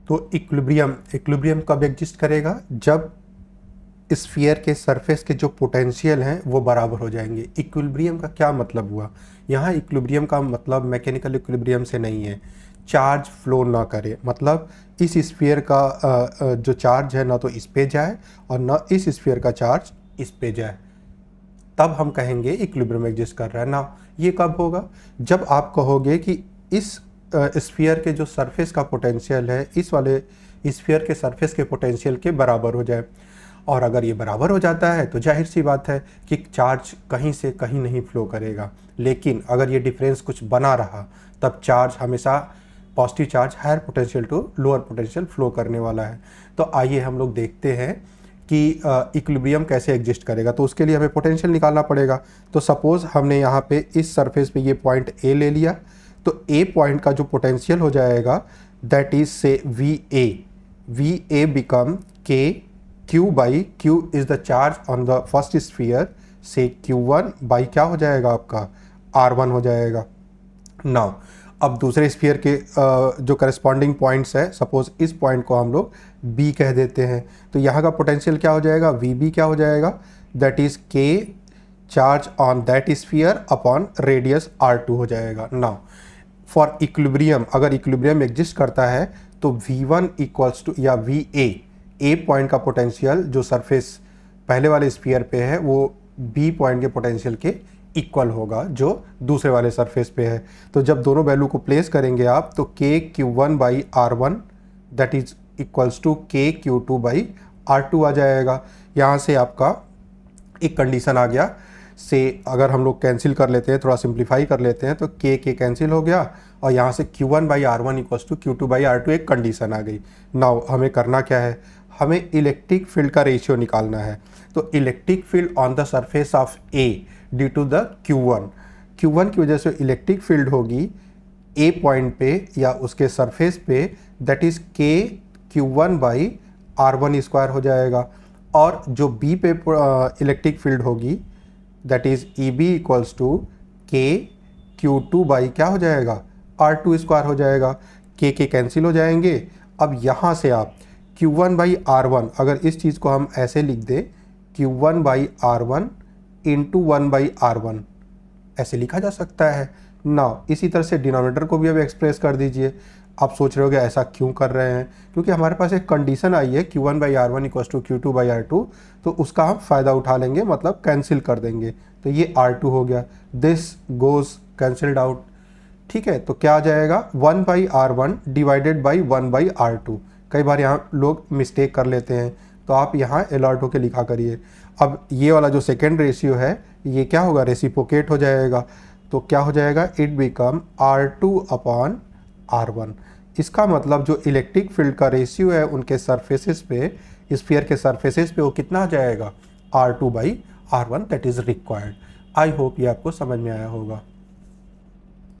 तो इक्विलिब्रियम कब एग्जिस्ट करेगा? जब स्फीयर के सरफेस के जो पोटेंशियल हैं वो बराबर हो जाएंगे। इक्विलिब्रियम का क्या मतलब हुआ? यहाँ इक्विलिब्रियम का मतलब मैकेनिकल इक्विलिब्रियम से नहीं है, चार्ज फ्लो ना करे, मतलब इस स्फीयर का जो चार्ज है ना तो इस पे जाए और ना इस स्फीयर का चार्ज इस पे जाए, तब हम कहेंगे इक्विलिब्रियम एग्जिस्ट कर रहा है ना। ये कब होगा? जब आप कहोगे कि इस स्फीयर के जो सरफेस का पोटेंशियल है इस वाले स्फीयर के सरफेस के पोटेंशियल के बराबर हो जाए, और अगर ये बराबर हो जाता है तो जाहिर सी बात है कि चार्ज कहीं से कहीं नहीं फ्लो करेगा। लेकिन अगर ये डिफरेंस कुछ बना रहा तब चार्ज हमेशा positive charge higher potential to lower potential flow करने वाला है। तो आइए हम लोग देखते हैं कि इक्विलिब्रियम कैसे एग्जिस्ट करेगा। तो उसके लिए हमें पोटेंशियल निकालना पड़ेगा। तो सपोज़ हमने यहाँ पे इस सरफेस पे ये पॉइंट ए ले लिया, तो ए पॉइंट का जो पोटेंशियल हो जाएगा दैट इज से वी ए बिकम के Q by Q is the charge on the first sphere, से Q1 बाई क्या हो जाएगा आपका R1 हो जाएगा। नाउ अब दूसरे स्फीयर के जो करस्पॉन्डिंग पॉइंट्स है, सपोज इस पॉइंट को हम लोग B कह देते हैं, तो यहाँ का पोटेंशियल क्या हो जाएगा? VB क्या हो जाएगा? That is K charge on that sphere upon radius R2 हो जाएगा। नाउ फॉर इक्विलिब्रियम, अगर इक्विलिब्रियम एग्जिस्ट करता है तो V1 इक्वल्स टू या VA, ए पॉइंट का पोटेंशियल जो सरफेस पहले वाले स्फीयर पे है वो बी पॉइंट के पोटेंशियल के इक्वल होगा जो दूसरे वाले सरफेस पे है। तो जब दोनों वैल्यू को प्लेस करेंगे आप तो K Q1 by R1 that is equals to K Q2 by R2 आ जाएगा। यहाँ से आपका एक कंडीशन आ गया, से अगर हम लोग कैंसिल कर लेते हैं, थोड़ा सिंप्लीफाई कर लेते हैं, तो के कैंसिल हो गया और यहाँ से Q1 by R1 equals to Q2 by R2 एक कंडीशन आ गई। नाउ हमें करना क्या है? हमें इलेक्ट्रिक फील्ड का रेशियो निकालना है। तो electric field on the surface of A due to the Q1 की वजह से इलेक्ट्रिक फील्ड होगी ए पॉइंट पे या उसके सरफेस पे दैट इज के Q1 बाई R1 स्क्वायर हो जाएगा, और जो बी पे इलेक्ट्रिक फील्ड होगी that is EB equals to K Q2 by क्या हो जाएगा? R2 स्क्वायर हो जाएगा। के कैंसिल हो जाएंगे। अब यहाँ से आप Q1 बाई R1, अगर इस चीज़ को हम ऐसे लिख दें Q1 by R1 into 1 by R1, ऐसे लिखा जा सकता है ना। इसी तरह से डिनोमिनेटर को भी अब एक्सप्रेस कर दीजिए। आप सोच रहे होगे ऐसा क्यों कर रहे हैं? क्योंकि हमारे पास एक कंडीशन आई है Q1 by R1 equals to Q2 by R2, तो उसका हम फ़ायदा उठा लेंगे, मतलब कैंसिल कर देंगे। तो ये R2 हो गया, दिस गोज कैंसिल्ड आउट। ठीक है, तो क्या आ जाएगा? 1 by R1 divided by 1 by R2। कई बार यहाँ लोग मिस्टेक कर लेते हैं, तो आप यहाँ अलर्ट होकर लिखा करिए। अब ये वाला जो सेकेंड रेशियो है ये क्या होगा? रेसिप्रोकेट हो जाएगा। तो क्या हो जाएगा? It become R2 upon R1। इसका मतलब जो इलेक्ट्रिक फील्ड का रेशियो है उनके सरफेसेस पे, स्फीयर के सरफेसेस पे, वो कितना आ जाएगा? R2 by R1 that is required. I hope ये आपको समझ में आया होगा।